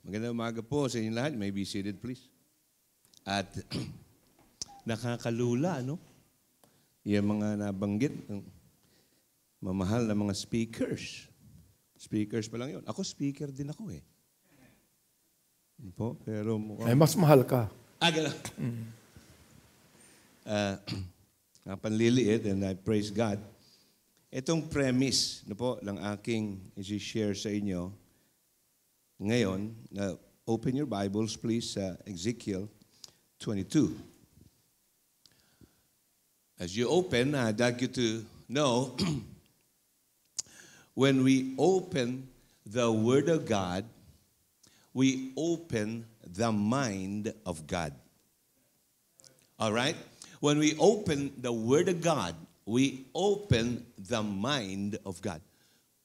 Magandang umaga po sa inyo lahat. May be seated, please. At nakakalula, no? Yung mga nabanggit, mamahal na mga speakers. Speakers pa lang yun. Ako, speaker din ako eh. Po, pero mukhang... Ay, mas mahal ka. Gano'n. Panliliit, and I praise God. Itong premise, no po, lang aking i-share sa inyo, ngayon, open your Bibles, please, Ezekiel 22. As you open, I'd like you to know, when we open the Word of God, we open the mind of God. All right? When we open the Word of God, we open the mind of God.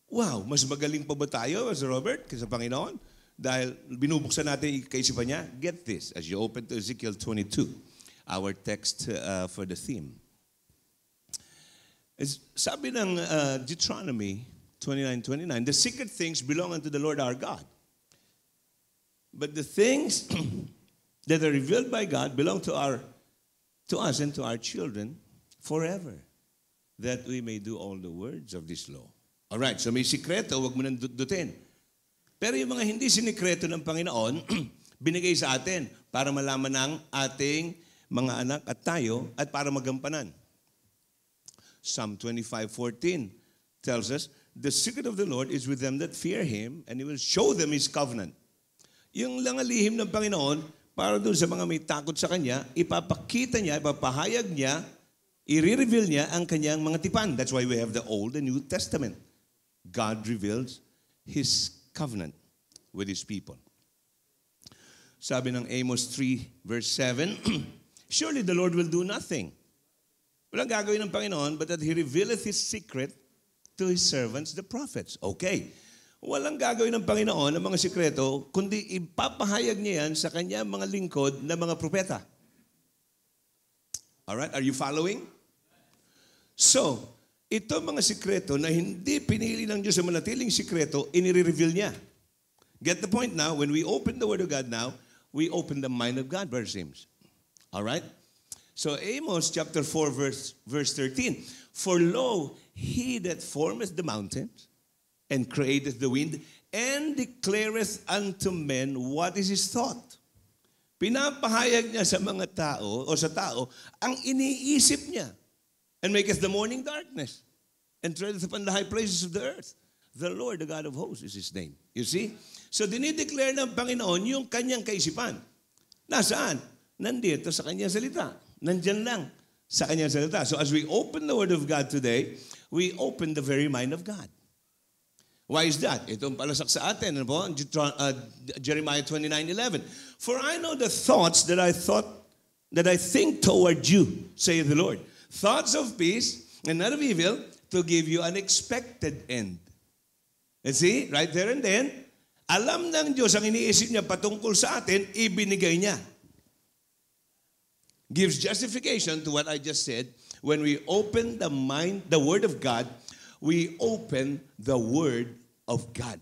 Wow, mas magaling pa ba tayo, Pastor Robert, kaysa Panginoon? Dahil binubuksan natin yung kaisipan niya. Get this, as you open to Ezekiel 22, our text for the theme. Sabi ng Deuteronomy 29:29, the secret things belong unto the Lord our God. But the things that are revealed by God belong to us and to our children forever, that we may do all the words of this law. Alright, so may sikreto, huwag mo nang dutin. Pero yung mga hindi sinikreto ng Panginoon, binigay sa atin para malaman ng ating mga anak at tayo at para magampanan. Psalm 25:14 tells us, the secret of the Lord is with them that fear Him, and He will show them His covenant. Yung langalihim ng Panginoon, para doon sa mga may takot sa Kanya, ipapakita niya, ipapahayag niya, i-reveal niya ang Kanyang mga tipan. That's why we have the Old and New Testament. God reveals His covenant with His people. Sabi ng Amos 3 verse 7, surely the Lord will do nothing. Walang gagawin ng Panginoon, but that He revealeth His secret to His servants, the prophets. Okay. Walang gagawin ng Panginoon ang mga sikreto, kundi ipapahayag niya yan sa Kanya mga lingkod na mga propeta. Alright, are you following? So, ito mga sikreto na hindi pinili ng Diyos sa manatiling sikreto, inire-reveal niya. Get the point now? When we open the Word of God now, we open the mind of God, Brother James. Alright? So Amos chapter 4 verse 13. For lo, He that formeth the mountains and createth the wind and declareth unto men what is His thought. Pinapahayag niya sa mga tao o sa tao ang iniisip niya. And maketh the morning darkness, and treadeth upon the high places of the earth. The Lord, the God of hosts, is His name. You see? So dinideclare ng Panginoon yung Kanyang kaisipan. Nasaan? Nandito sa Kanyang salita. Nandyan lang sa Kanyang salita. So as we open the Word of God today, we open the very mind of God. Why is that? Itong palasak sa atin. Ano po? Jeremiah 29:11. For I know the thoughts that I think toward you, saith the Lord. Thoughts of peace and not of evil, to give you an expected end. And see, right there and then, alam ng Diyos ang iniisip niya patungkol sa atin, ibinigay niya. Gives justification to what I just said. When we open the mind, the Word of God, we open the Word of God.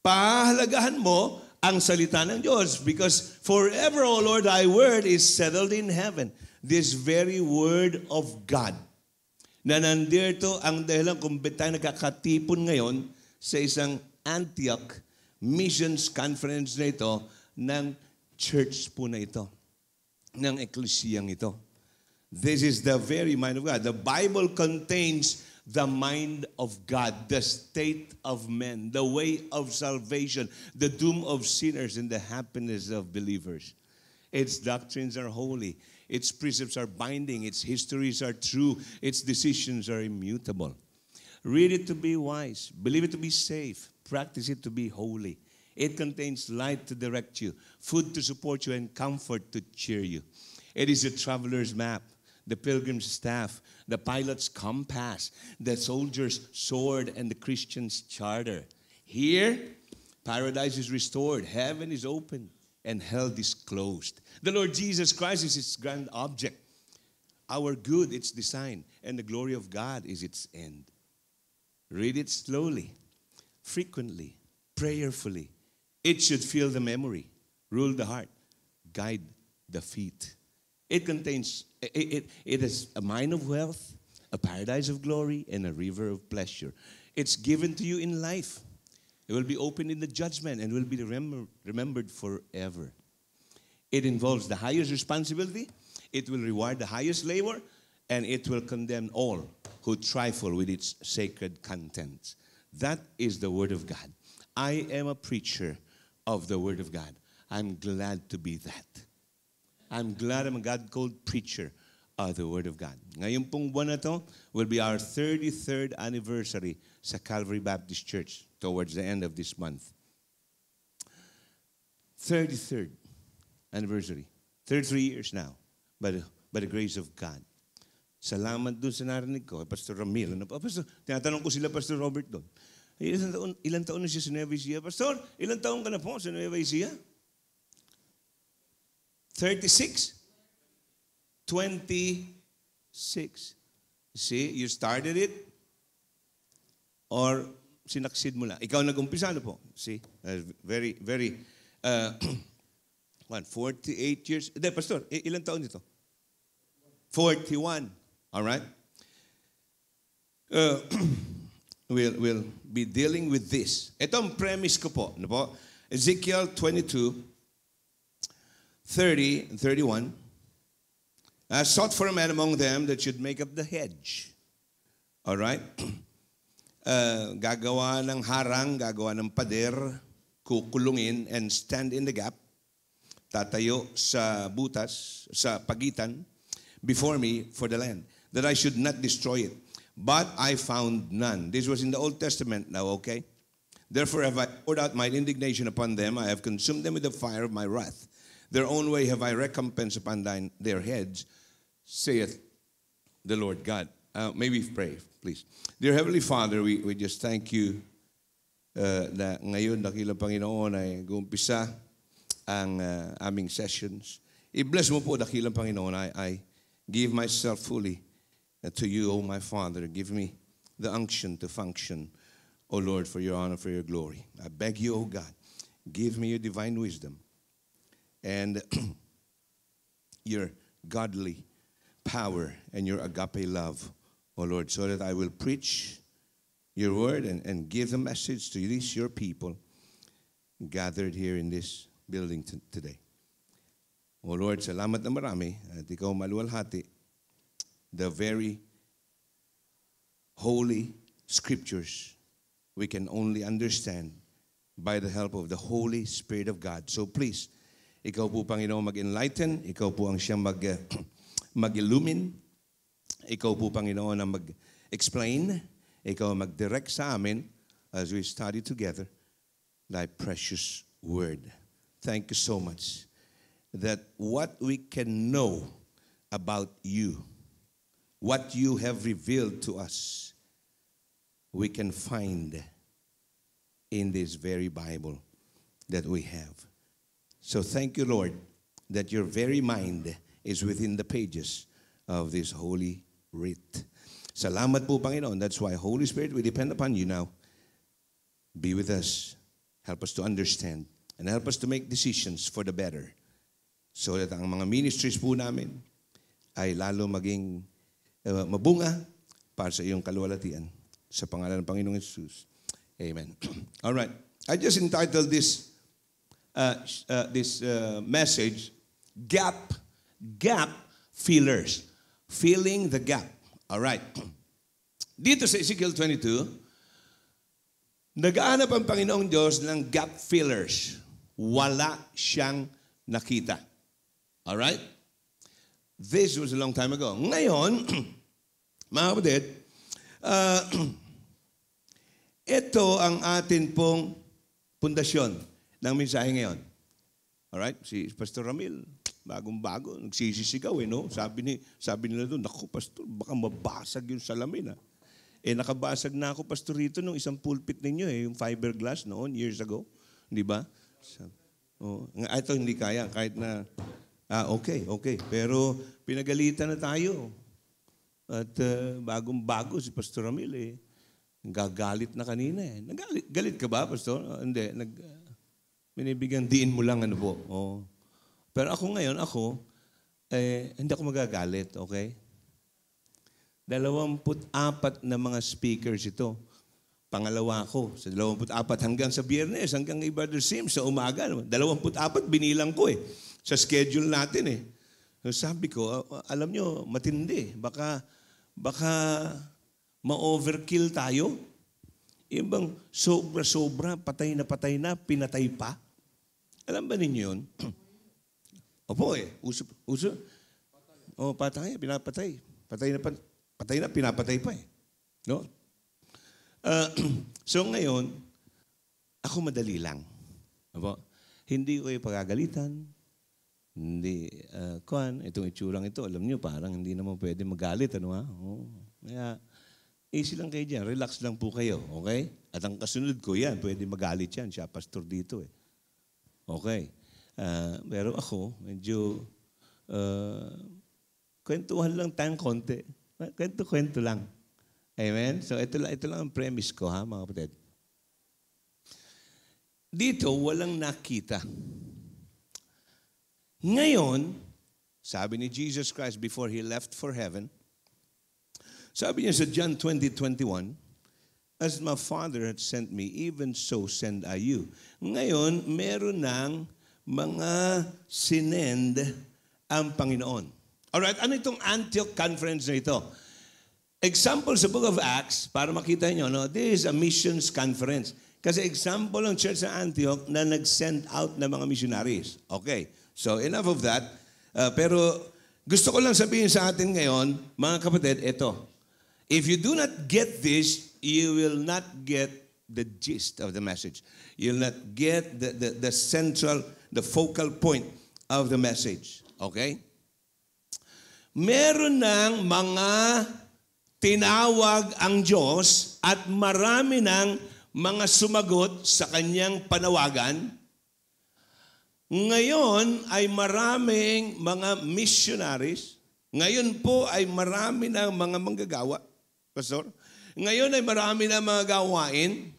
Pahalagahan mo ang salita ng Diyos, because forever, O Lord, thy word is settled in heaven. This very Word of God na nandito ang dahilan kung ba't tayo nagkakatipon ngayon sa isang Antioch Missions Conference na ito ng church po na ito, ng ekklesiyang ito. This is the very mind of God. The Bible contains the mind of God, the state of men, the way of salvation, the doom of sinners, and the happiness of believers. Its doctrines are holy. Its precepts are binding. Its histories are true. Its decisions are immutable. Read it to be wise. Believe it to be safe. Practice it to be holy. It contains light to direct you, food to support you, and comfort to cheer you. It is a traveler's map, the pilgrim's staff, the pilot's compass, the soldier's sword, and the Christian's charter. Here, paradise is restored. Heaven is opened. And hell is closed. The Lord Jesus Christ is its grand object. Our good, its design. And the glory of God is its end. Read it slowly, frequently, prayerfully, It should fill the memory, rule the heart, guide the feet. It contains, it is a mine of wealth, a paradise of glory, and a river of pleasure. It's given to you in life. It will be opened in the judgment and will be remembered forever. It involves the highest responsibility. It will reward the highest labor, and it will condemn all who trifle with its sacred contents. That is the Word of God. I am a preacher of the Word of God. I'm glad to be that. I'm glad I'm a God-called preacher of the Word of God. Ngayon pong buwan na to will be our 33rd anniversary sa Calvary Baptist Church towards the end of this month. 33rd anniversary. 33 years now by the grace of God. Salamat doon sa narinig ko, Pastor Ramil. Pastor, tinatanong ko sila, Pastor Robert doon. Ilan taon na siya sa Nueva Ecija? Pastor, ilan taon ka na po sa Nueva Ecija? 36? 26. See, you started it or sinaksid mo lang? Ikaw nag-umpisa na po. See, very, 48 years. Hindi, Pastor, ilan taon dito? 41. All right? We'll be dealing with this. Ito ang premise ko po. Ano po? Ezekiel 22, 30 and 31. I sought for a man among them that should make up the hedge. All right? Gagawa ng harang, gagawa ng pader, kukulungin, and stand in the gap. Tatayo sa butas, sa pagitan, before me for the land, that I should not destroy it. But I found none. This was in the Old Testament now, okay? Therefore have I poured out my indignation upon them. I have consumed them with the fire of my wrath. Their own way have I recompensed upon their heads, saith the Lord God. May we pray, please. Dear Heavenly Father, we just thank you na ngayon, dakilang Panginoon, ay gumpisa ang aming sessions. I-bless mo po, dakilang Panginoon. I give myself fully to you, O my Father. Give me the unction to function, O Lord, for your honor, for your glory. I beg you, O God, give me your divine wisdom and your godly power and your agape love, O Lord, so that I will preach your word and give the message to these your people gathered here in this building today. O Lord, salamat na marami at ikaw maluwalhati the very holy scriptures we can only understand by the help of the Holy Spirit of God. So please, ikaw po, Panginoon, mag-enlighten. Ikaw po ang siyang mag-illumine. Ikaw po, Panginoon, ang mag-explain. Ikaw mag-direct sa amin as we study together thy precious word. Thank you so much that what we can know about you, what you have revealed to us, we can find in this very Bible that we have. So thank you, Lord, that your very mind is within the pages of this holy writ. Salamat po, Panginoon. That's why, Holy Spirit, we depend upon you now. Be with us. Help us to understand and help us to make decisions for the better so that ang mga ministries po namin ay lalo maging mabunga para sa iyong kaluwalhatian. Sa pangalan ng Panginoong Jesus. Amen. All right. I just entitled this message, Gap Fillers. Filling the gap. All right. Dito sa Ezekiel 22, nag-aanap ang Panginoong Diyos ng gap fillers. Wala siyang nakita. All right? This was a long time ago. Ngayon, mga kapatid, ito ang atin pong pundasyon ng mensahe ngayon. Alright? Si Pastor Ramil, bagong-bago, nagsisisigaw no? Sabi nila doon, naku Pastor, baka mabasag yung salamin nakabasag na ako Pastor rito nung isang pulpit ninyo yung fiberglass noon, years ago. Di ba? Ito hindi kaya, kahit na, okay. Pero pinagalitan na tayo. At bagong-bago si Pastor Ramil gagalit na kanina Galit ka ba, Pastor? Hindi. Binibigyan, diin mo lang, ano po. Oh. Pero ako ngayon, hindi ako magagalit, okay? 24 na mga speakers ito. Pangalawa ko, sa 24 hanggang sa Biyernes, hanggang kay Brother Sim, sa umaga. 24 binilang ko sa schedule natin So sabi ko, alam nyo, matindi. Baka ma-overkill tayo. Yung bang sobra-sobra, patay na, pinatay pa. Alam ba ninyo yun? Opo uso. Patay, pinapatay. Patay na, pinapatay pa No? So ngayon, ako madali lang. Opo? Hindi ko kayo pagagalitan. Hindi, itong itsurang ito, alam nyo, parang hindi naman pwede magalit, Kaya, easy lang kayo dyan, relax lang po kayo, okay? At ang kasunod ko yan, pwede magalit yan, siya pastor dito Okay. Pero ako, medyo, kwentuhan lang tayong konti. Kwento lang. Amen? So ito lang ang premise ko, mga kapatid. Dito, walang nakita. Ngayon, sabi ni Jesus Christ before He left for heaven, sabi niya sa John 20:21, as my Father had sent me, even so send I you. Ngayon, meron ng mga sinend ang Panginoon. Alright, ano itong Antioch Conference na ito? Example sa Book of Acts, para makita nyo, this is a missions conference. Kasi example ng church sa Antioch na nag-send out ng mga missionaries. Okay. So, enough of that. Pero gusto ko lang sabihin sa atin ngayon, mga kapatid, ito. If you do not get this, you will not get the gist of the message. You'll not get the central, the focal point of the message. Okay? Meron ng mga tinawag ang Diyos at marami ng mga sumagot sa kanyang panawagan. Ngayon ay maraming mga missionaries. Ngayon po ay marami ng mga manggagawa. Pastor? Ngayon ay marami na mga gawain.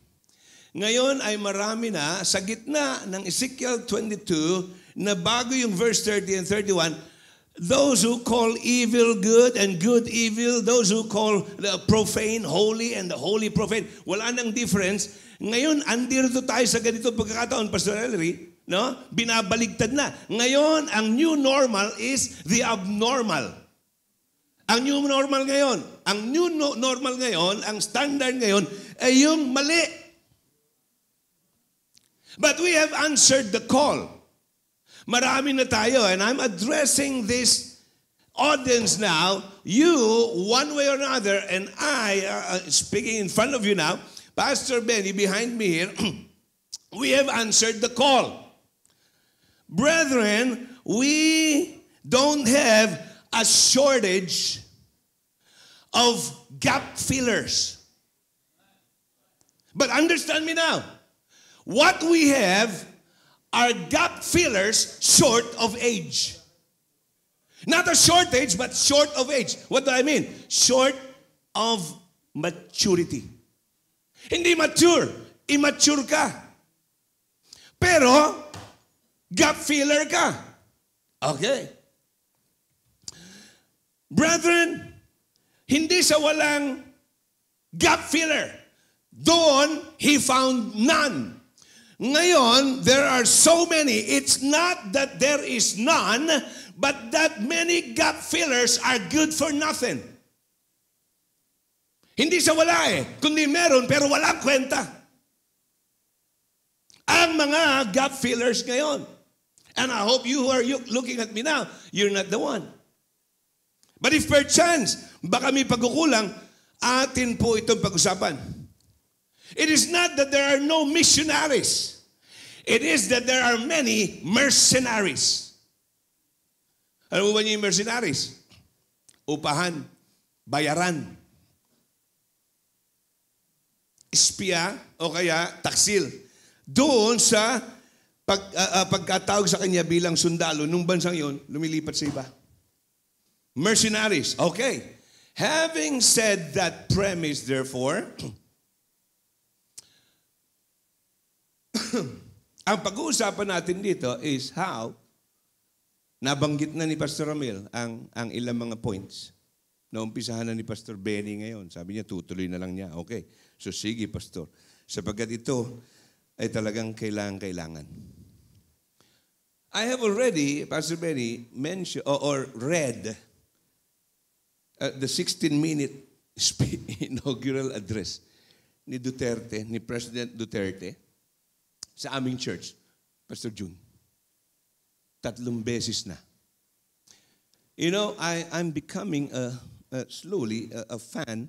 Ngayon ay marami na sa gitna ng Ezekiel 22 na bago yung verse 30 and 31, those who call evil good and good evil, those who call the profane holy and the holy profane, wala nang difference. Ngayon, andito tayo sa ganito pagkakataon, Pastor Ellery, binabaligtad na. Ngayon, ang new normal is the abnormal. Ang new normal ngayon, ang standard ngayon, ay yung mali. But we have answered the call. Marami na tayo, and I'm addressing this audience now, you, one way or another, and I, speaking in front of you now, Pastor Benny behind me here, we have answered the call. Brethren, we don't have a shortage of gap fillers. But understand me now, what we have are gap fillers short of age. Not a shortage, but short of age. What do I mean? Short of maturity. Hindi mature, immature ka. Pero, gap filler ka. Okay. Brethren, hindi sa walang gap filler. Doon, he found none. Ngayon, there are so many. It's not that there is none, but that many gap fillers are good for nothing. Hindi sa wala kundi meron pero walang kwenta. Ang mga gap fillers ngayon. And I hope you who are looking at me now, you're not the one. But if perchance, baka may pagkukulang, atin po itong pag-usapan. It is not that there are no missionaries. It is that there are many mercenaries. Ano mo ba yung mercenaries? Upahan, bayaran, espiya o kaya taksil. Doon sa pagkatawag sa kanya bilang sundalo, nung bansang yon, lumilipat sa iba. Mercenaries. Okay. Having said that premise, therefore, Ang pag-uusapan natin dito is how nabanggit na ni Pastor Ramil ang ilang mga points. Naumpisahan na ni Pastor Benny ngayon. Sabi niya, tutuloy na lang niya. Okay. So sige, Pastor. Sapagkat ito ay talagang kailangan. I have already, Pastor Benny, mentioned or read the 16-minute inaugural address ni Duterte, ni President Duterte, sa aming church, Pastor June. 3 beses na. You know, I'm becoming slowly a fan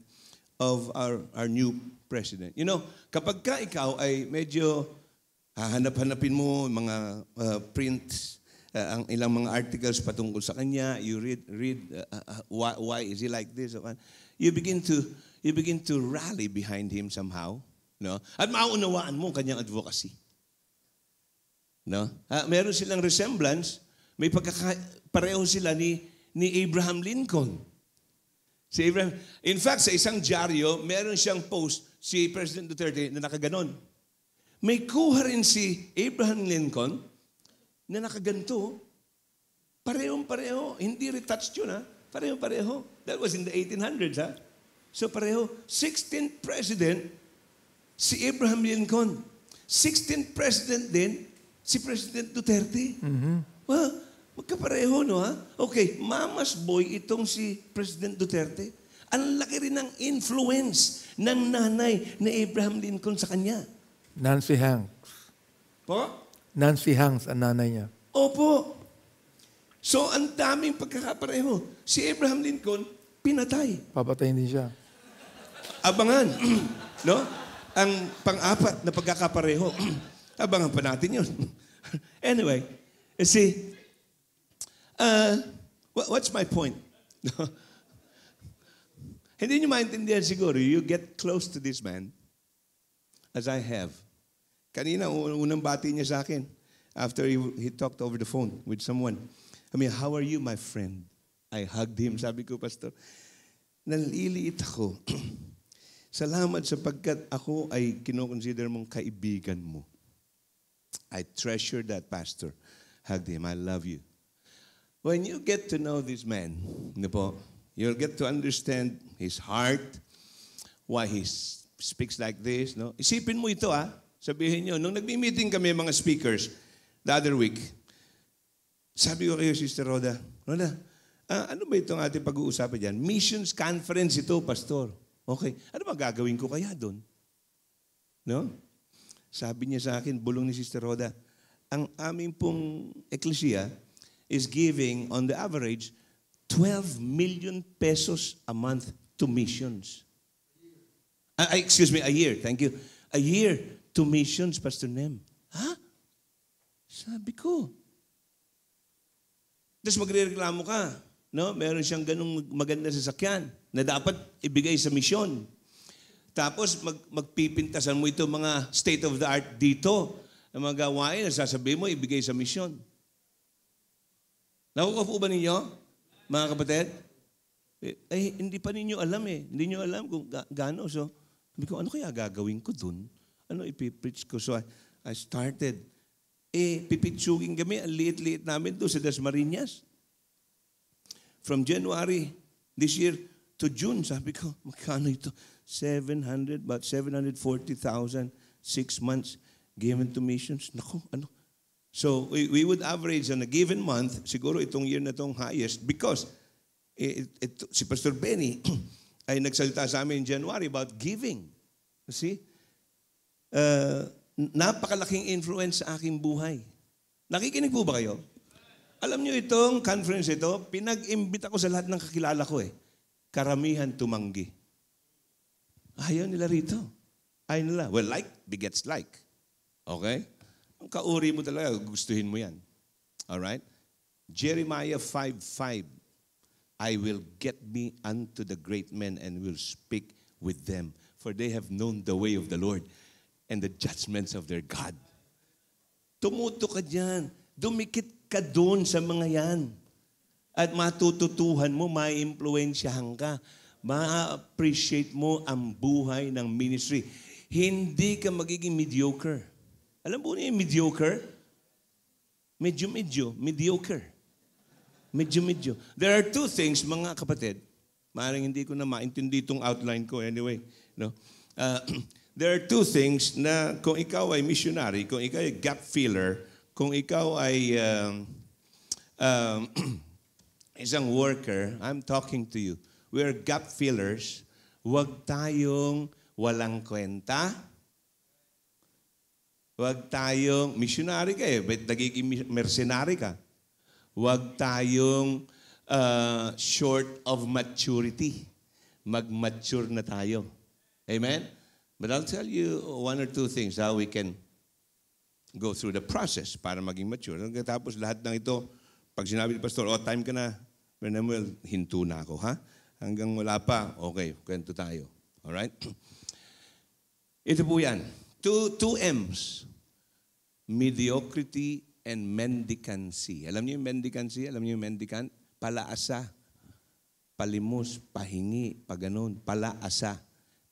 of our new president. You know, kapag ka ikaw ay medyo hahanap-hanapin mo mga prints, ang ilang mga articles patungkol sa kanya, you read why is he like this? You begin to rally behind him somehow, no? At maunawaan mo kanyang advocacy. No? Meron silang resemblance, may pareho sila ni Abraham Lincoln. Si Abraham, in fact, sa isang dyaryo, meron siyang post si President Duterte na nakaganon. May kuha rin si Abraham Lincoln na nakaganto. Parehong-pareho. Hindi retouched yun, ha? Pareho-pareho. That was in the 1800s, ha? So pareho. 16th president, si Abraham Lincoln. 16th president din, si President Duterte. Mm-hmm. Well, magkapareho, no, ha? Okay, mama's boy itong si President Duterte. Ang laki rin ng influence ng nanay ni Abraham Lincoln sa kanya. Nancy Hanks. Po? Nancy Hanks, ang nanay niya. Opo. So, ang daming pagkakapareho. Si Abraham Lincoln, pinatay. Papatayin din siya. Abangan. No? Ang pang-apat na pagkakapareho. Abangan pa natin yun. Anyway, see, what's my point? Hindi nyo maintindihan siguro, you get close to this man, as I have. Kanina, unang bati niya sa akin, after he talked over the phone with someone. I mean, how are you, my friend? I hugged him. Sabi ko, Pastor, naliliit ako. Salamat sapagkat ako ay kinoconsider mong kaibigan mo. I treasure that, Pastor. Hugged him. I love you. When you get to know this man, you'll get to understand his heart, why he speaks like this. No? Isipin mo ito, sabihin nyo, nung nagmi-meeting kami mga speakers the other week, sabi ko kayo, Sister Rhoda, ano ba itong ating pag-uusapan dyan? Missions conference ito, Pastor. Okay. Ano ba gagawin ko kaya doon? No? Sabi niya sa akin, bulong ni Sister Rhoda, ang aming pong eklesiya is giving, on the average, 12 million pesos a month to missions. Excuse me, a year. Thank you. A year to missions, Pastor Nem. Ha? Sabi ko. Tapos magre-reklamo ka. No? Meron siyang ganung maganda sasakyan na dapat ibigay sa misyon. Tapos magpipintasan mo ito mga state of the art dito. Ang mga gawain na sasabihin mo, ibigay sa misyon. Nakukuha po ba ninyo, mga kapatid? Hindi pa ninyo alam eh. Hindi nyo alam kung gaano. So, sabi ko, ano kaya gagawin ko dun? Ano ipipreach ko? So, I started. Pipitsugin kami. Ang liit-liit namin doon sa Dasmariñas. From January this year to June, sabi ko, magkano ito? 740,000, 6 months given to missions. Naku, ano? So, we would average on a given month, siguro itong year na itong highest, because si Pastor Benny ay nagsalita sa amin in January about giving. See? Napakalaking influence sa aking buhay. Nakikinig po ba kayo? Alam niyo itong conference ito, pinag-imbita ko sa lahat ng kakilala ko eh. Karamihan tumanggi. Ayaw nila rito. Ayaw nila. Well, like begets like. Okay? Ang kauri mo talaga, gustuhin mo yan. Alright? Jeremiah 5:5. I will get me unto the great men and will speak with them, for they have known the way of the Lord and the judgments of their God. Tumuto ka dyan. Dumikit ka doon sa mga yan. At matututuhan mo, ma-impluensyahan ka. Ma-appreciate mo ang buhay ng ministry. Hindi ka magiging mediocre. Alam po niyo yung mediocre? Medyo. Mediocre. Medyo. There are two things, mga kapatid. Maaaring hindi ko na maintindi itong outline ko anyway. No? There are two things na kung ikaw ay missionary, kung ikaw ay gap filler, kung ikaw ay isang worker, I'm talking to you. We are gap fillers. Huwag tayong walang kwenta. Huwag tayong missionary ka ba't nagiging mercenary ka? Huwag tayong short of maturity. Mag-mature na tayo. Amen? But I'll tell you one or two things how we can go through the process para maging mature. Tapos lahat ng ito, pag sinabi ni Pastor, time ka na. Well, hinto na ako, ha? Hanggang wala pa, okay, kwento tayo. Alright? Ito po yan. Two M's. Mediocrity and mendicancy. Alam niyo yung mendicancy? Alam niyo yung mendicant? Palaasa. Palimos, pahingi, paganon. Palaasa.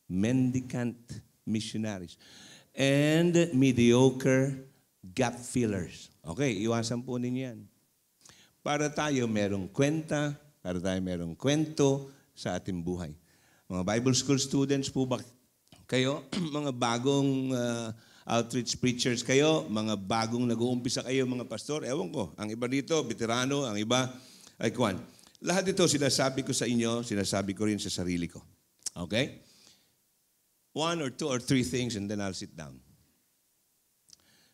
Mendicant missionaries. And mediocre gap fillers. Okay, iwasan po ninyo yan. Para tayo merong kwenta, para tayo merong kwento sa ating buhay. Mga Bible School students po ba kayo? Mga bagong outreach preachers kayo? Mga bagong nag-uumpisa kayo, mga pastor? Ewan ko. Ang iba dito, veterano. Ang iba, ay kuwan. Lahat ito sinasabi ko sa inyo, sinasabi ko rin sa sarili ko. Okay? One or two or three things and then I'll sit down.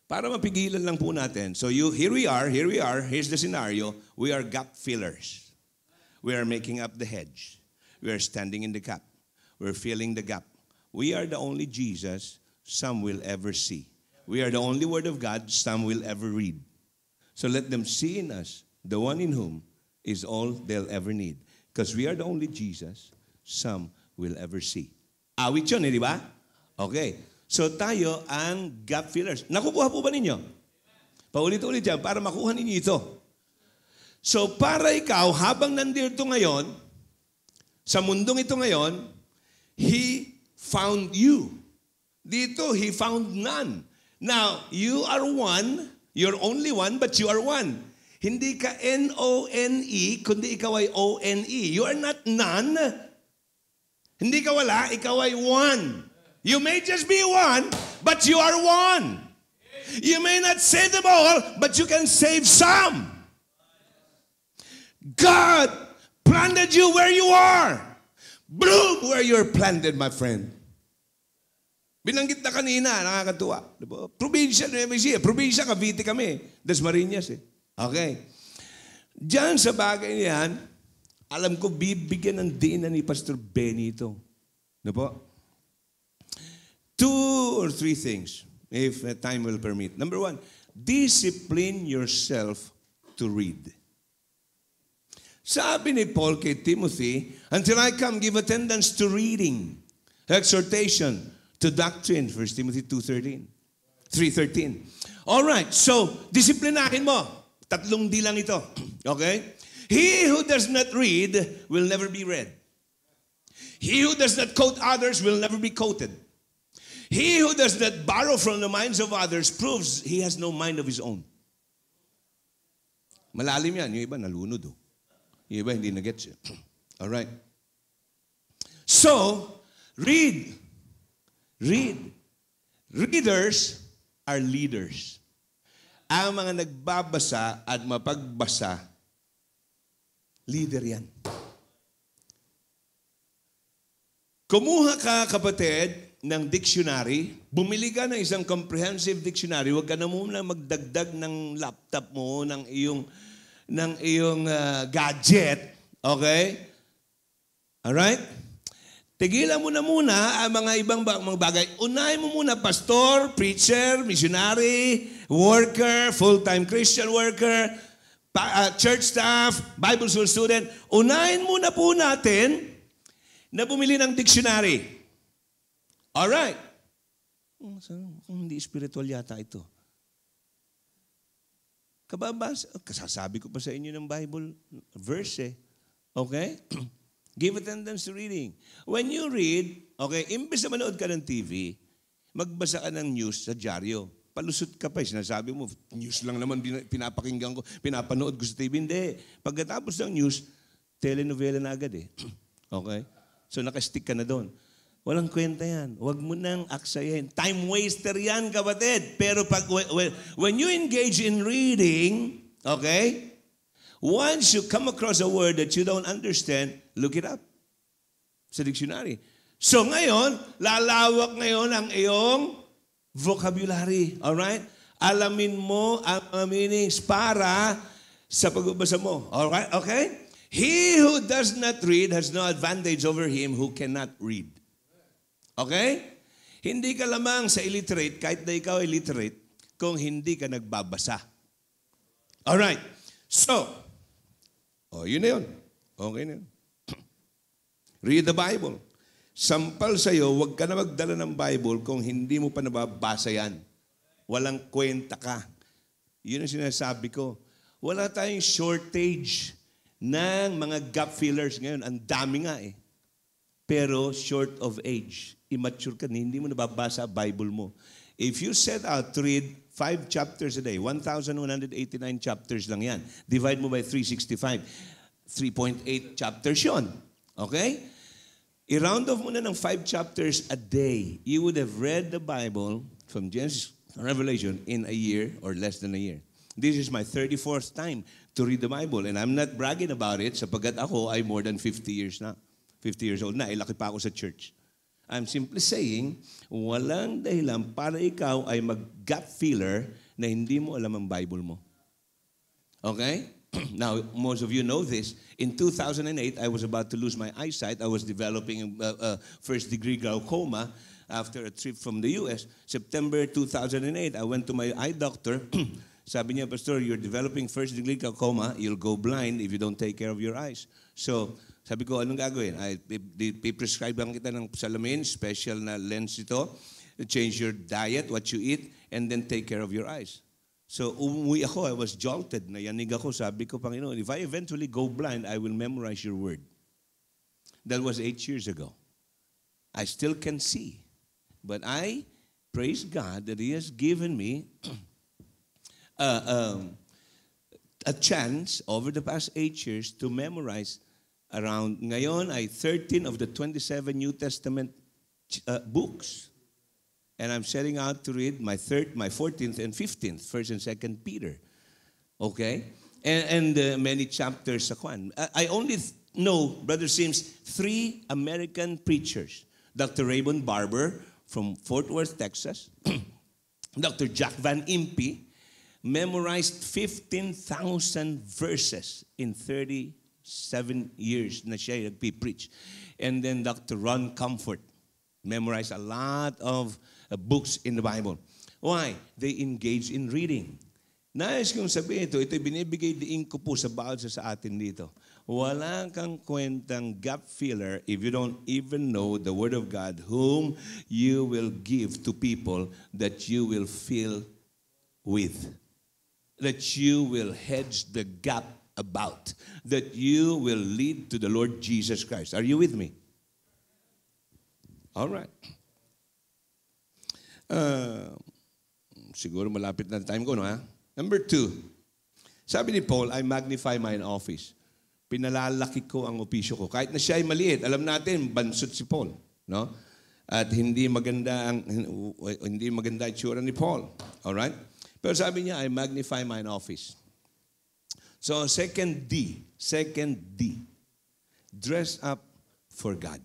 Para mapigilan lang po natin. So here we are, here's the scenario. We are gap fillers. We are making up the hedge. We are standing in the gap. We're filling the gap. We are the only Jesus some will ever see. We are the only Word of God some will ever read. So let them see in us the one in whom is all they'll ever need. Because we are the only Jesus some will ever see. Awit yun, di ba? Okay. So tayo ang gap fillers. Nakukuha po ba ninyo? Paulit-ulit yan para makuha ninyo ito. So para ikaw, habang nandito ngayon, sa mundong ito ngayon, He found you. Dito, He found none. Now, you are one, you're only one, but you are one. Hindi ka N-O-N-E, kundi ikaw ay O-N-E. You are not none. Hindi ka wala, ikaw ay one. You may just be one, but you are one. You may not save them all, but you can save some. God planted you where you are. Bloom where you're planted, my friend. Binanggit na kanina, nakakatuwa. Diba? Provincia, probinsya, Cavite kami. Dasmariñas eh. Okay. Diyan sa bagay niyan, alam ko bibigyan ng diin ni Pastor Benny ito. Diba? Two or three things, if time will permit. Number one, discipline yourself to read. Sabi ni Paul kay Timothy, until I come, give attendance to reading, exhortation, to doctrine, 1 Timothy 2:13, 3:13. All right, so, disiplinahin mo. 3 D lang ito. Okay? He who does not read will never be read. He who does not quote others will never be quoted. He who does not borrow from the minds of others proves he has no mind of his own. Malalim yan. Yung iba nalunod. Yung iba hindi na-gets. All right. So, read. Read. Readers are leaders. Ang mga nagbabasa at mapagbasa, leader yan. Kumuha ka, kapatid, ng dictionary, bumili ka ng isang comprehensive dictionary, huwag ka na muna magdagdag ng laptop mo, ng iyong gadget. Okay? Alright? Tigilan mo na muna ang mga ibang mga bagay. Unahin mo muna, pastor, preacher, missionary, worker, full-time Christian worker, church staff, Bible school student. Unahin muna po natin na bumili ng dictionary. Alright. Hindi spiritual yata ito. Kasasabi ko pa sa inyo ng Bible verse eh. Okay? Give attendance to reading. When you read, okay, imbes na manood ka ng TV, magbasa ka ng news sa dyaryo. palusot ka pa. Sinasabi mo, news lang naman pinapakinggan ko, pinapanood ko sa TV. Hindi. Pagkatapos ng news, telenovela na agad eh. Okay? So nakastick ka na doon. Walang kwenta yan. Huwag mo nang aksayin. Time waster yan, kapatid. Pero when you engage in reading, okay, once you come across a word that you don't understand, look it up sa dictionary. So ngayon, lalawak ngayon ang iyong vocabulary. Alright? Alamin mo ang mga meanings para sa pagbabasa mo. Alright? Okay? He who does not read has no advantage over him who cannot read. Okay? Hindi ka lamang sa illiterate, kahit na ikaw illiterate, kung hindi ka nagbabasa. Alright. So, yun na yun. Okay na yun. Read the Bible. Sampal sa'yo, huwag ka na magdala ng Bible kung hindi mo pa nababasa yan. Walang kwenta ka. Yun ang sinasabi ko. Wala tayong shortage ng mga gap fillers ngayon. Ang dami nga eh. Pero short of age. Immature ka, hindi mo nababasa Bible mo. If you set out to read 5 chapters a day, 1,189 chapters lang yan. Divide mo by 365. 3.8 chapters yun. Okay? I-round off mo na ng 5 chapters a day. You would have read the Bible from Genesis to Revelation in a year or less than a year. This is my 34th time to read the Bible. And I'm not bragging about it sapagkat ako ay more than 50 years na. 50 years old na. Laki pa ako sa church. I'm simply saying, walang dahilan para ikaw ay mag-gap filler na hindi mo alam ang Bible mo. Okay? Now, most of you know this. In 2008, I was about to lose my eyesight. I was developing a first-degree glaucoma after a trip from the U.S. September 2008, I went to my eye doctor. Sabi niya, Pastor, you're developing first-degree glaucoma. You'll go blind if you don't take care of your eyes. So, sabi ko, anong gagawin? I-prescribe lang kita ng salamin, special na lens ito. Change your diet, what you eat, and then take care of your eyes. So, umuwi ako, I was jolted. Nayanig ako, sabi ko, Panginoon, if I eventually go blind, I will memorize your word. That was 8 years ago. I still can see. But I praise God that He has given me a chance over the past 8 years to memorize around, ngayon ay 13 of the 27 New Testament books. And I'm setting out to read my 14th and 15th, 1st and 2nd Peter. Okay? And many chapters sa Kwan. I only know, Brother Sims, 3 American preachers. Dr. Raymond Barber from Fort Worth, Texas. Dr. Jack Van Impe memorized 15,000 verses in 37 years na siya nagpipreach. And then Dr. Ron Comfort memorized a lot of books in the Bible. Why? They engage in reading. Nais kong sabihin ito'y binibigay diin ko po sa bawat sa atin dito. Wala kang kwentang gap filler if you don't even know the Word of God, whom you will give to people that you will fill with, that you will hedge the gap about, that you will lead to the Lord Jesus Christ. Are you with me? All right. Siguro malapit na time ko, no? Ha? Number 2, sabi ni Paul, I magnify mine office. Pinalalaki ko ang opisyo ko. Kahit na siya ay maliit, alam natin, bansot si Paul. No? At hindi maganda itsura ni Paul. Alright? Pero sabi niya, I magnify mine office. So, second D, dress up for God.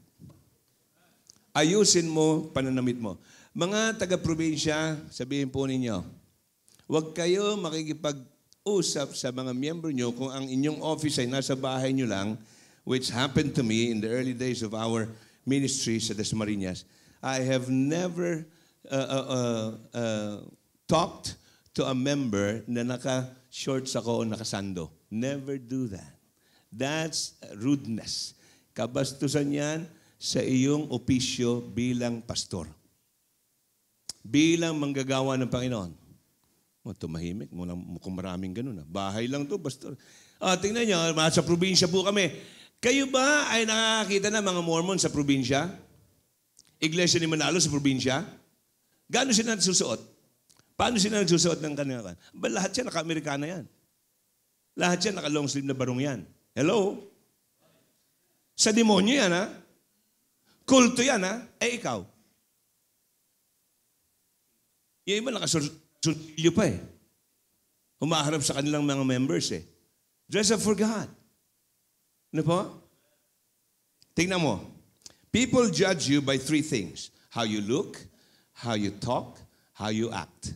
Ayusin mo, pananamit mo. Mga taga-probinsya, sabihin po ninyo, huwag kayo makikipag-usap sa mga miyembro nyo kung ang inyong office ay nasa bahay nyo lang, which happened to me in the early days of our ministry sa Dasmariñas. I have never talked to a member na naka-shorts ako o nakasando. Never do that. That's rudeness. Kabastusan yan sa iyong opisyo bilang pastor. Bilang manggagawa ng Panginoon. Tumahimik, mukhang maraming ganun. Bahay lang to, pastor. Tingnan nyo, sa probinsya po kami. Kayo ba ay nakakita na mga Mormon sa probinsya? Iglesia ni Manalo sa probinsya? Gano'n sila susuot? Paano sila nagsusuot ng kanila? Ba, lahat yan naka-Amerikana yan. Lahat yan naka-long sleeve na barong yan. Hello? Sa demonyo yan, ha? Kulto yan, ha? Eh, ikaw. Yung iba nakasulyo pa eh. Humaharap sa kanilang mga members eh. Dress up for God. Ano po? Tingnan mo. People judge you by three things. How you look, how you talk, how you act.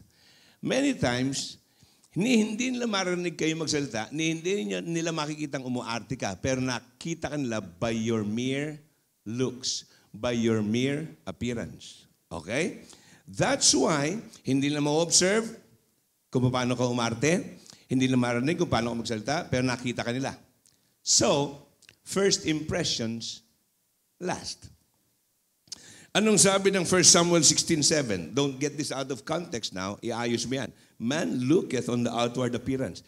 Many times, hindi nila marinig kayo magsalita, hindi nila makikitang umuarte ka, pero nakita ka nila by your mere looks, by your mere appearance. Okay? That's why, hindi nila ma-observe kung paano ka umarte, hindi nila marinig kung paano ka magsalita, pero nakita ka nila. So, first impressions last. Anong sabi ng 1 Samuel 16:7? Don't get this out of context now. Iayos mo yan. Man looketh on the outward appearance.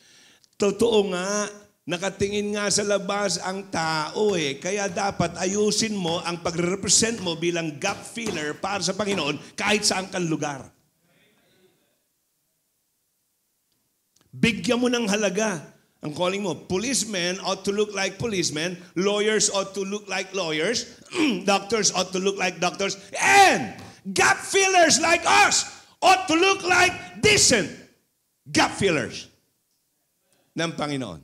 Totoo nga, nakatingin nga sa labas ang tao eh. Kaya dapat ayusin mo ang pagre-represent mo bilang gap filler para sa Panginoon kahit saan kang lugar. Bigyan mo ng halaga ang calling mo. Policemen ought to look like policemen. Lawyers ought to look like lawyers. Doctors ought to look like doctors. And gap fillers like us ought to look like decent gap fillers ng Panginoon.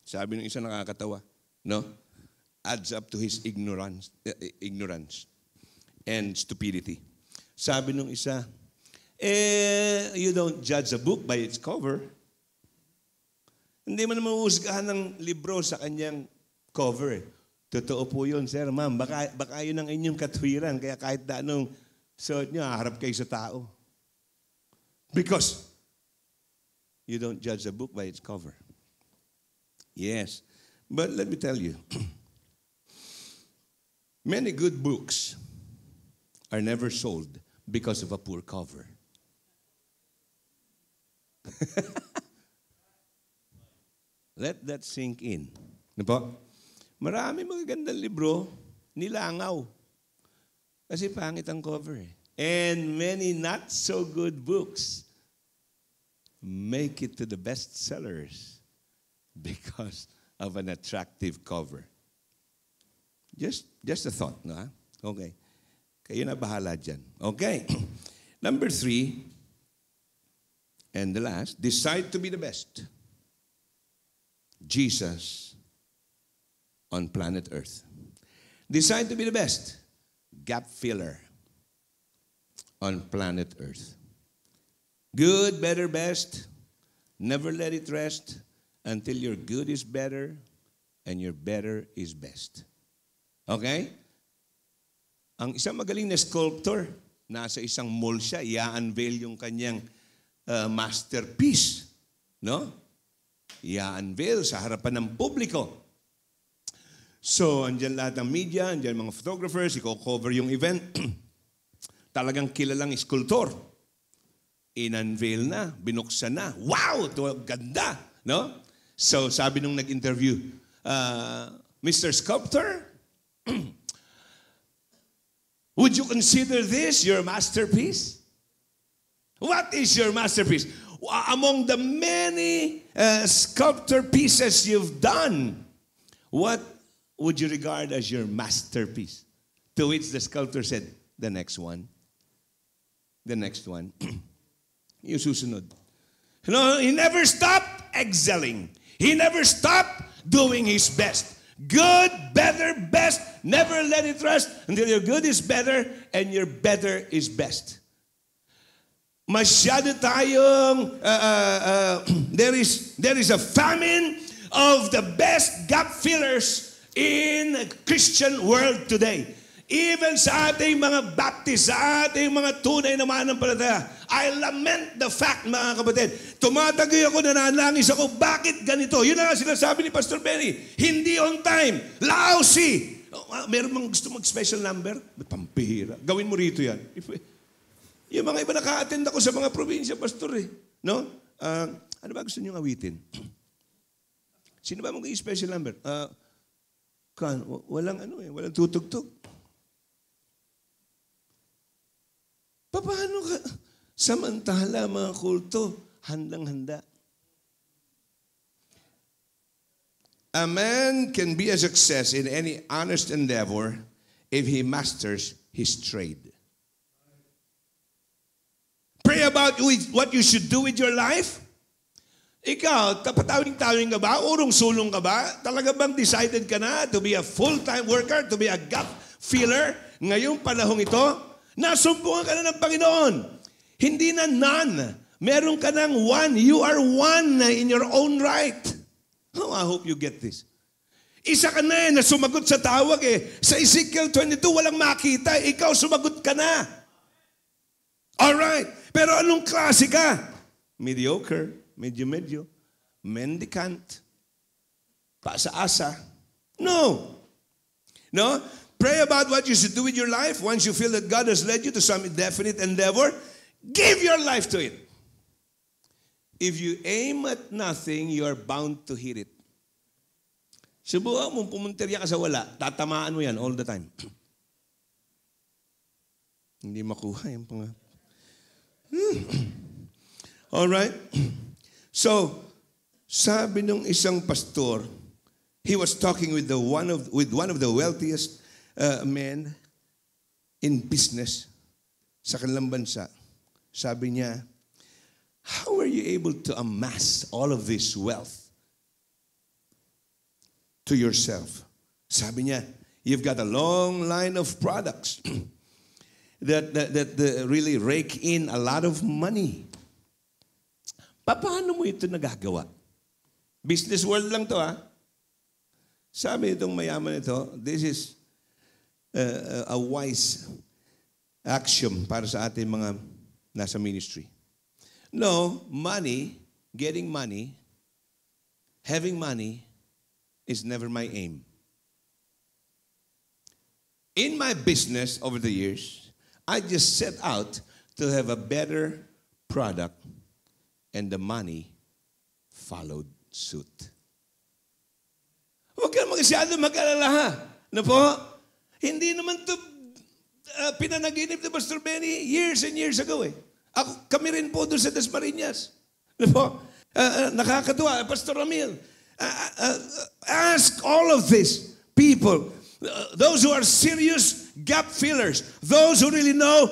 Sabi ng isa nakakatawa, no? Adds up to his ignorance and stupidity. Sabi ng isa, you don't judge a book by its cover. Hindi mo naman uhusgahan ng libro sa kanyang cover. Totoo po yun, sir, ma'am. Baka yun ang inyong katwiran. Kaya kahit na anong suot nyo, harap kayo sa tao. Because you don't judge a book by its cover. Yes. But let me tell you, many good books are never sold because of a poor cover. Let that sink in. Ano po? Marami magagandang libro, nilangaw. Kasi pangit ang cover eh. And many not so good books make it to the bestsellers because of an attractive cover. Just a thought, no? Ha? Okay. Kayo na bahala dyan. Okay. Number 3, and the last, decide to be the best. Jesus on planet Earth. Decide to be the best. Gap filler on planet Earth. Good, better, best. Never let it rest until your good is better and your better is best. Okay? Ang isang magaling na sculptor, nasa isang mall siya, i-unveil yung kanyang masterpiece. No? I-unveil sa harapan ng publiko. So, andyan lahat ng media, andyan mga photographers, i-cover yung event. Talagang kilalang sculptor. In-unveil na, binuksan na. Wow! Ito, ganda! No? So, sabi nung nag-interview, Mr. Sculptor, would you consider this your masterpiece? What is your masterpiece? Among the many sculptor pieces you've done, what would you regard as your masterpiece? To which the sculptor said, the next one. The next one. Yung susunod. No, he never stopped excelling. He never stopped doing his best. Good, better, best. Never let it rest until your good is better and your better is best. Masyado tayong, there is a famine of the best gap fillers in the Christian world today. Even sa ating mga Baptist, sa ating mga tunay na mananampalataya, I lament the fact, mga kapatid, tumatagay ako, nananangis ako, bakit ganito? Yun na nga sinasabi ni Pastor Benny, hindi on time, lousy. Meron mang gusto mag-special number? Pampihira. Gawin mo rito yan. Yung mga iba naka-attend ako sa mga probinsya, Pastor eh. No? Ano ba gusto niyong awitin? Sino ba mag-special number? Walang tutugtog. Paano ka? Samantala, mga kulto, handang-handa. A man can be a success in any honest endeavor if he masters his trade. Pray about what you should do with your life. Ikaw, tapatawing-tawing ka ba? Urong-sulong ka ba? Talaga bang decided ka na to be a full-time worker, to be a gap filler ngayong panahong ito? Nasumpungan ka na ng Panginoon. Hindi na none. Meron ka ng one. You are one in your own right. Oh, I hope you get this. Isa ka na na sumagot sa tawag Sa Ezekiel 22, walang makita. Ikaw sumagot ka na. Alright. Pero anong klase ka? Mediocre, medyo-medyo, mendicant, paasa-asa. No. No? Pray about what you should do with your life. Once you feel that God has led you to some definite endeavor, give your life to it. If you aim at nothing, you are bound to hit it. Subukan mo, pumunterya ka sa wala, tatamaan mo yan all the time. Hindi makuha yung mga... Alright? So, sabi nung isang pastor, he was talking with one of the wealthiest men in business sa kanilang bansa. Sabi niya, how are you able to amass all of this wealth to yourself? Sabi niya, you've got a long line of products that really rake in a lot of money. Paano mo ito nagagawa? Business world lang to Sabi itong mayaman ito, this is a wise axiom para sa ating mga nasa ministry. No, money, getting money, having money is never my aim. In my business over the years, I just set out to have a better product and the money followed suit. Huwag ka masyado mag-alala ha. Ano po? Hindi naman ito pinanaginip ni Pastor Benny years and years ago kami rin po doon sa Dasmariñas. Ano po? Nakakatuwa. Pastor Ramil, ask all of these people, those who are serious gap fillers, those who really know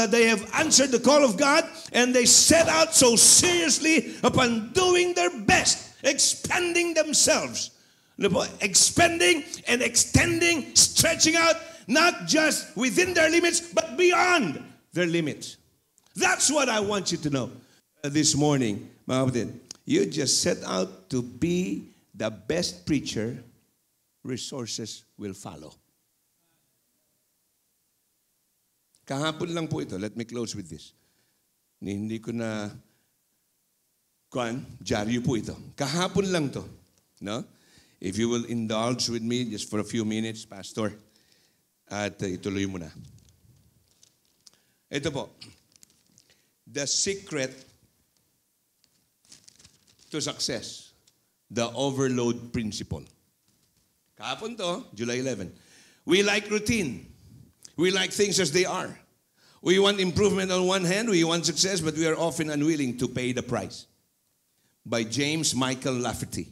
they have answered the call of God and they set out so seriously upon doing their best, expanding themselves. Expanding and extending, stretching out, not just within their limits, but beyond their limits. That's what I want you to know this morning, mga kapatid. You just set out to be the best preacher, resources will follow. Kahapon lang po ito. Let me close with this. Hindi ko na dyaryo po ito. Kahapon lang to. No? If you will indulge with me just for a few minutes, Pastor, at ituloy mo na. Ito po. The secret to success. The overload principle. Kahapon to, July 11. We like routine. We like things as they are. We want improvement on one hand, we want success, but we are often unwilling to pay the price. By James Michael Lafferty.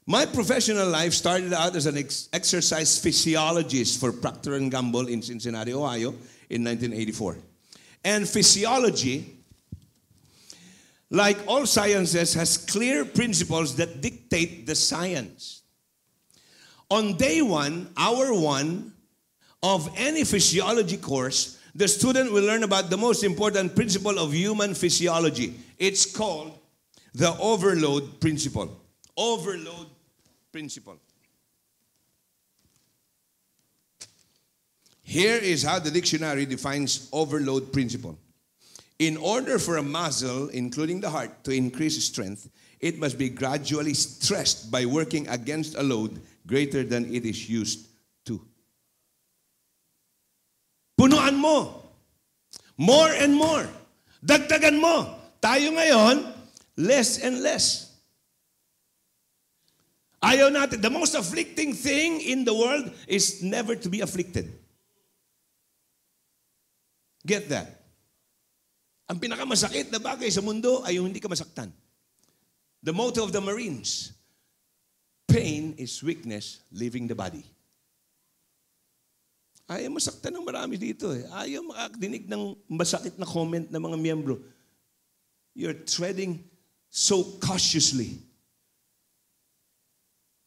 My professional life started out as an exercise physiologist for Procter & Gamble in Cincinnati, Ohio in 1984. And physiology, like all sciences, has clear principles that dictate the science. On day one, hour one of any physiology course, the student will learn about the most important principle of human physiology. It's called the overload principle. Overload principle. Here is how the dictionary defines overload principle. In order for a muscle, including the heart, to increase strength, it must be gradually stressed by working against a load greater than it is used to. Punuan mo. More and more. Dagdagan mo. Tayo ngayon, less and less. Ayaw natin. The most afflicting thing in the world is never to be afflicted. Get that. Ang pinakamasakit na bagay sa mundo ay yung hindi ka masaktan. The motto of the Marines, pain is weakness leaving the body. Ayaw masaktan ng marami dito eh. Ayaw makadinig ng masakit na comment ng mga miyembro. You're treading so cautiously.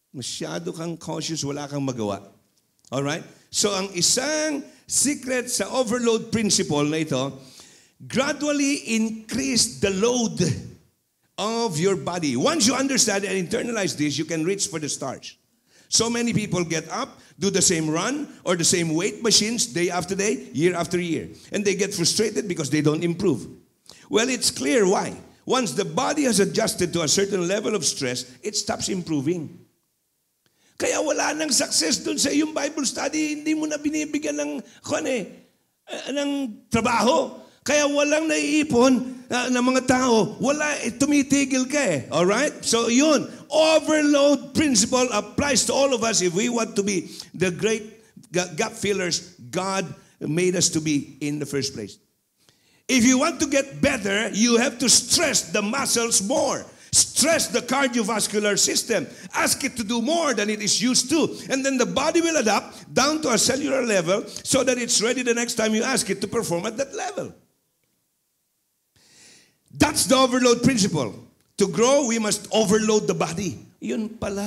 Masyado kang cautious, wala kang magawa. Alright? So ang isang secret sa overload principle na ito, gradually increase the load of your body. Once you understand and internalize this, you can reach for the stars. So many people get up, do the same run or the same weight machines day after day, year after year. And they get frustrated because they don't improve. Well, it's clear why. Once the body has adjusted to a certain level of stress, it stops improving. Kaya wala nang success dun sa iyong Bible study, hindi mo na binibigyan ng trabaho. Kaya walang naiipon ng mga tao. Wala, tumitigil ka eh. Alright? So yun, overload principle applies to all of us if we want to be the great gap fillers God made us to be in the first place. If you want to get better, you have to stress the muscles more. Stress the cardiovascular system. Ask it to do more than it is used to. And then the body will adapt down to a cellular level so that it's ready the next time you ask it to perform at that level. That's the overload principle. To grow, we must overload the body. Yun pala.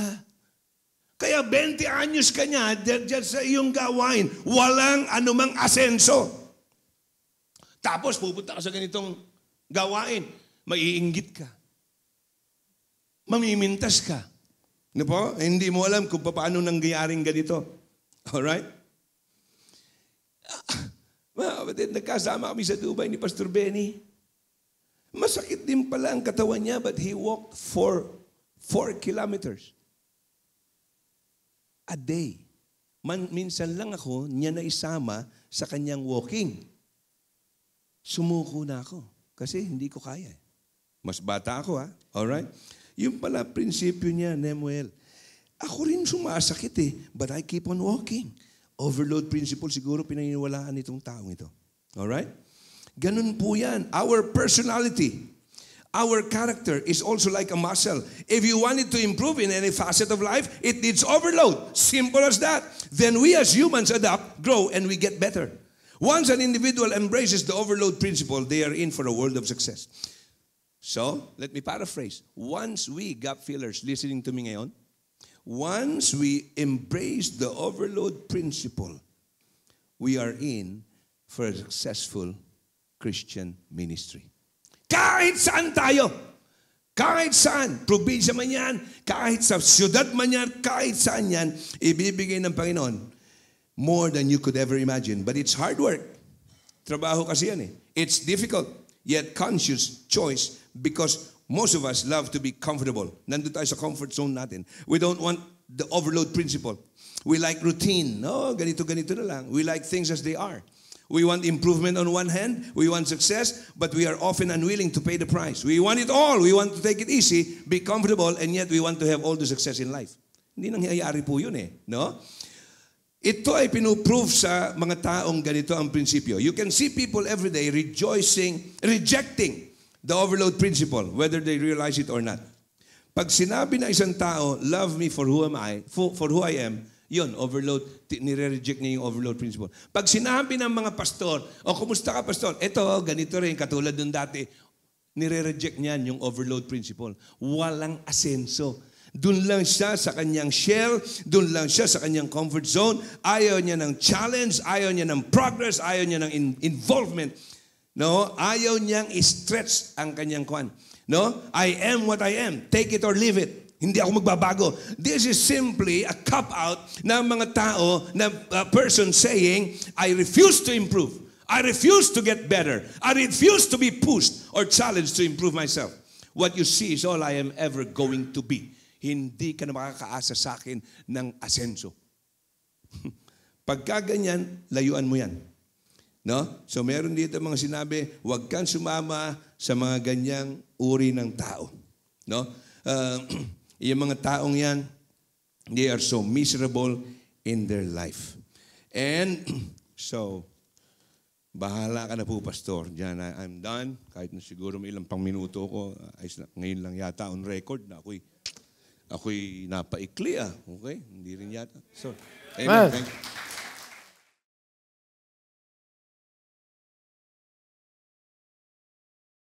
Kaya 20 anyos ka niya, dyan sa iyong gawain, walang anumang asenso. Tapos pupunta ka sa ganitong gawain, maiinggit ka. Mamimintas ka. Ano po? Hindi mo alam kung paano nangyayaring ganito. Alright? Mga kapatid, nagkasama kami sa Dubai ni Pastor Benny. Masakit din pala ang katawan niya, but he walked for 4 kilometers a day. Minsan lang ako niya na isama sa kanyang walking. Sumuko na ako kasi hindi ko kaya. Mas bata ako ha. Alright? Yung pala prinsipyo niya, Nemuel. Ako rin sumasakit eh, but I keep on walking. Overload principle siguro pinaniniwalaan nitong taong ito. Alright? Ganun po yan. Our personality, our character is also like a muscle. If you want it to improve in any facet of life, it needs overload. Simple as that. Then we as humans adapt, grow, and we get better. Once an individual embraces the overload principle, they are in for a world of success. So, let me paraphrase. Once we, gap fillers, listening to me ngayon, once we embrace the overload principle, we are in for a successful Christian ministry. Kahit saan tayo, kahit saan, probinsya man yan, kahit sa siyudad man yan, kahit saan yan, ibibigay ng Panginoon more than you could ever imagine. But it's hard work. Trabaho kasi yan eh. It's difficult, yet conscious choice because most of us love to be comfortable. Nandun tayo sa comfort zone natin. We don't want the overload principle. We like routine. No, ganito-ganito na lang. We like things as they are. We want improvement on one hand, we want success, but we are often unwilling to pay the price. We want it all. We want to take it easy, be comfortable, and yet we want to have all the success in life. Hindi nangyayari po yun eh. No? Ito ay pinuprove sa mga taong ganito ang prinsipyo. You can see people every day rejecting the overload principle, whether they realize it or not. Pag sinabi na isang tao, love me for who I am, yun, overload, nire-reject niya yung overload principle. Pag sinabi ng mga pastor, kumusta ka pastor? Ito, ganito rin, katulad nung dati, nire-reject niyan yung overload principle. Walang asenso. Doon lang siya sa kanyang shell, doon lang siya sa kanyang comfort zone. Ayaw niya ng challenge, ayaw niya ng progress, ayaw niya ng involvement. No? Ayaw niyang i-stretch ang kanyang kwan. No? I am what I am. Take it or leave it. Hindi ako magbabago. This is simply a cop-out ng mga tao na person saying, I refuse to improve. I refuse to get better. I refuse to be pushed or challenged to improve myself. What you see is all I am ever going to be. Hindi ka na makakaasa sa akin ng asenso. Pagka ganyan, layuan mo yan. No? So meron dito mga sinabi, huwag kang sumama sa mga ganyang uri ng tao. No? Yung mga taong yan, they are so miserable in their life. And so, Bahala ka na po, Pastor. Diyan, I'm done. Kahit na siguro may ilang pang minuto ko, ayos na. Ngayon lang yata on record na ako'y napaikli ah. Okay? Hindi rin yata. So, amen. Amen. Thank you.